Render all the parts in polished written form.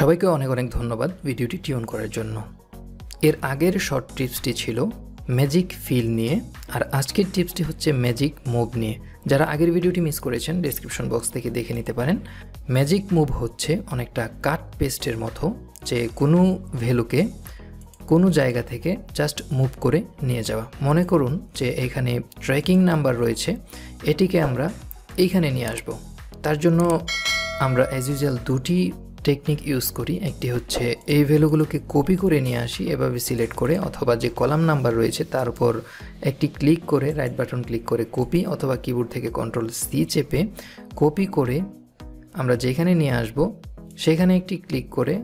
সবাইকে অনেক অনেক ধন্যবাদ ভিডিওটি টিউন করার জন্য। এর আগের শর্ট টিপসটি ছিল ম্যাজিক ফিল নিয়ে, আর আজকের টিপসটি হচ্ছে ম্যাজিক মুভ নিয়ে। যারা আগের ভিডিওটি মিস করেছেন ডেসক্রিপশন বক্স থেকে দেখে নিতে পারেন। ম্যাজিক মুভ হচ্ছে অনেকটা কাট পেস্টের মতো, যে কোনো ভ্যালুকে কোনো জায়গা থেকে জাস্ট মুভ করে নিয়ে যাওয়া। মনে করুন যে এখানে ট্র্যাকিং নাম্বার রয়েছে, এটিকে আমরা এইখানে নিয়ে আসব। তার জন্য আমরা অ্যাজ ইউজুয়াল দুটি টেকনিক ইউজ করি। একটি হচ্ছে এই ভ্যালুগুলোকে কপি করে নিয়ে আসি এভাবে সিলেক্ট করে, অথবা যে কলাম নাম্বার রয়েছে তার উপর একটি ক্লিক করে রাইট বাটন ক্লিক করে কপি, অথবা কিবোর্ড থেকে Ctrl+C চেপে কপি করে আমরা যেখানে নিয়ে আসব সেখানে একটি ক্লিক করে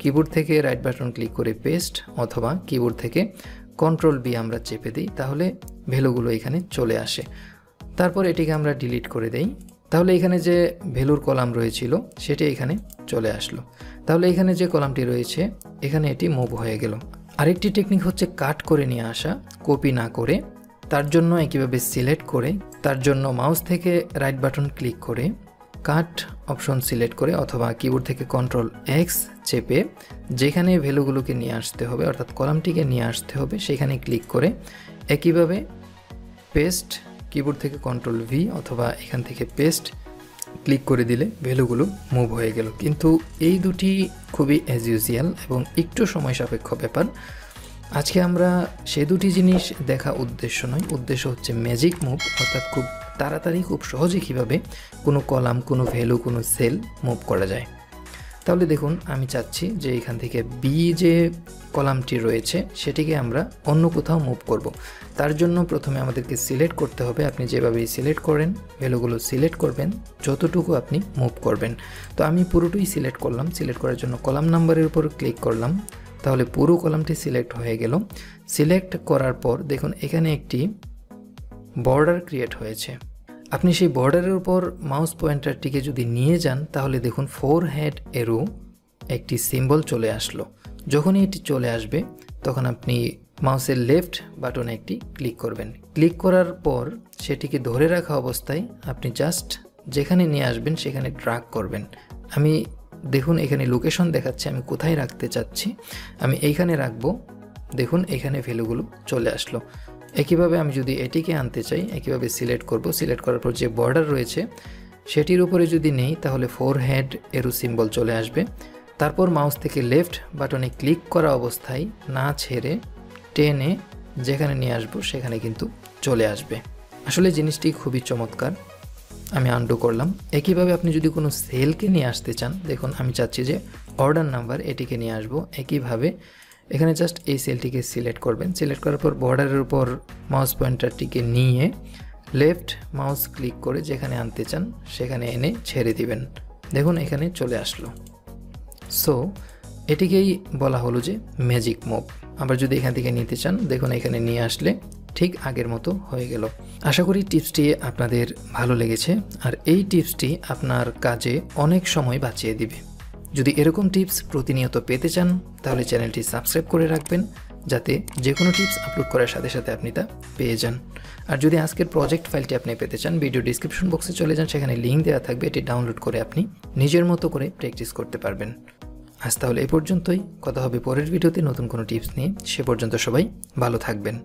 কিবোর্ড থেকে রাইট বাটন ক্লিক করে পেস্ট, অথবা কিবোর্ড থেকে Ctrl+B আমরা চেপে দিই, তাহলে ভ্যালুগুলো এখানে চলে আসে। তারপর এটিকে আমরা ডিলিট করে দেই, তাহলে এখানে যে ভ্যালুর কলাম রয়েছিল সেটি এখানে চলে আসলো। তাহলে এখানে যে কলামটি রয়েছে এখানে এটি মুভ হয়ে গেল। আরেকটি টেকনিক হচ্ছে কাট করে নিয়ে আসা, কপি না করে। তার জন্য একইভাবে সিলেক্ট করে, তার জন্য মাউস থেকে রাইট বাটন ক্লিক করে কাট অপশন সিলেক্ট করে, অথবা কিবোর্ড থেকে Ctrl+X চেপে যেখানে ভ্যালুগুলোকে নিয়ে আসতে হবে অর্থাৎ কলামটিকে নিয়ে আসতে হবে সেখানে ক্লিক করে একইভাবে পেস্ট, কিবোর্ড থেকে Ctrl+V অথবা এখান থেকে পেস্ট ক্লিক করে দিলে ভ্যালুগুলো মুভ হয়ে গেল। কিন্তু এই দুটি খুবই অ্যাজ ইউজুয়াল এবং একটু সময় সাপেক্ষ ব্যাপার। আজকে আমরা সে দুটি জিনিস দেখা উদ্দেশ্য নয়, উদ্দেশ্য হচ্ছে ম্যাজিক মুভ, অর্থাৎ খুব তাড়াতাড়ি খুব সহজে কীভাবে কোনো কলাম, কোনো ভ্যালু, কোনো সেল মুভ করা যায়। তাহলে দেখুন, আমি চাচ্ছি যে এখান থেকে বি যে কলামটি রয়েছে সেটিকে আমরা অন্য কোথাও মুভ করব। তার জন্য প্রথমে আমাদেরকে সিলেক্ট করতে হবে। আপনি যেভাবেই সিলেক্ট করেন ভ্যালুগুলো সিলেক্ট করবেন যতটুকু আপনি মুভ করবেন। তো আমি পুরোটাই সিলেক্ট করলাম। সিলেক্ট করার জন্য কলাম নাম্বারের উপর ক্লিক করলাম, তাহলে পুরো কলামটি সিলেক্ট হয়ে গেল। সিলেক্ট করার পর দেখুন এখানে একটি বর্ডার ক্রিয়েট হয়েছে। আপনি সেই বর্ডারের উপর মাউস পয়েন্টারটিকে যদি নিয়ে যান তাহলে দেখুন 4 হেড এরো একটি সিম্বল চলে আসলো। যখনই এটি চলে আসবে তখন আপনি মাউসের লেফট বাটনে একটি ক্লিক করবেন। ক্লিক করার পর সেটিকে ধরে রাখা অবস্থায় আপনি জাস্ট যেখানে নিয়ে আসবেন সেখানে ড্র্যাগ করবেন। আমি দেখুন এখানে লোকেশন দেখাচ্ছে, আমি কোথায় রাখতে চাচ্ছি, আমি এইখানে রাখবো। দেখুন এখানে ভ্যালুগুলো চলে আসলো। একইভাবে আমি যদি এটিকে আনতে চাই একইভাবে সিলেক্ট করব। সিলেক্ট করার পর যে বর্ডার রয়েছে সেটির উপরে যদি নেই তাহলে 4 হেড এরো সিম্বল চলে আসবে। তারপর মাউস থেকে লেফট বাটনে ক্লিক করা অবস্থায় না ছেড়ে টেনে যেখানে নিয়ে আসবো সেখানে কিন্তু চলে আসবে। আসলে জিনিসটি খুবই চমৎকার। আমি আনডু করলাম। একইভাবে আপনি যদি কোনো সেলকে নিয়ে আসতে চান, দেখুন আমি চাচ্ছি যে অর্ডার নাম্বার এটিকে নিয়ে আসবো। একইভাবে এখানে জাস্ট এই সেলটিকে সিলেক্ট করবেন। সিলেক্ট করার পর বর্ডারের উপর মাউস পয়েন্টারটিকে নিয়ে লেফট মাউস ক্লিক করে যেখানে আনতে চান সেখানে এনে ছেড়ে দিবেন। দেখুন এখানে চলে আসলো। সো এটিকেই বলা হলো যে ম্যাজিক মুভ। আবার যদি এখান থেকে নিতে চান দেখুন এখানে নিয়ে আসলে ঠিক আগের মতো হয়ে গেল। আশা করি টিপসটি আপনাদের ভালো লেগেছে, আর এই টিপসটি আপনার কাজে অনেক সময় বাঁচিয়ে দিবে। যদি এরকম টিপস প্রতিনিয়ত পেতে চান তাহলে চ্যানেলটি সাবস্ক্রাইব করে রাখবেন, যাতে যে কোনো টিপস আপলোড করার সাথে সাথে আপনি তা পেয়ে যান। আর যদি আজকের প্রজেক্ট ফাইলটি আপনি পেতে চান ভিডিও ডিসক্রিপশন বক্সে চলে যান, সেখানে লিঙ্ক দেওয়া থাকবে। এটি ডাউনলোড করে আপনি নিজের মতো করে প্র্যাকটিস করতে পারবেন। আজ তাহলে এই পর্যন্তই। কথা হবে পরের ভিডিওতে নতুন কোনো টিপস নিয়ে। সে পর্যন্ত সবাই ভালো থাকবেন।